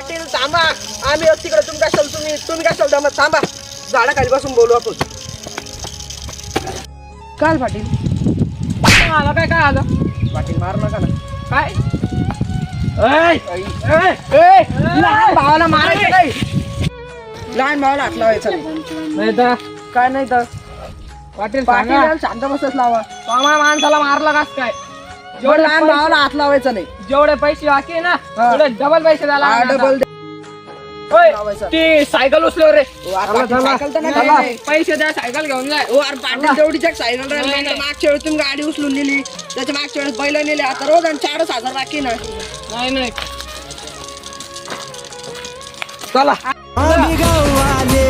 पाटील थांबा, आम्ही तिकडे तुम्ही कशाल जमत, थांबा झाडाखाली बसून बोलू आपण. काय पाटील आला काय आलं पाटील मार नका ना. काय लहान भावाला मारायचं नाही, लहान भावाला हात लावायचा नाही तर काय नाही तर पाटील पाटील शांत बसच लावा. मामा माणसाला मारला कास काय जेवढे लहान भावाला हात लावायचा नाही. जेवढे पैसे बाकी आहे ना हा. तेवढे डबल पैसे झाला डबल ती सायकल उचलो रे सायकल तर चला, नाही. पैसे द्या सायकल घेऊन जाय पाटील तेवढीच एक सायकल राहिली. मागच्या वेळेस तुम्ही गाडी उचलून नेली, त्याच्या मागच्या वेळेस बैल नेले, आता रोज आणि 4,000 बाकी ना. नाही चला आम्ही गावाले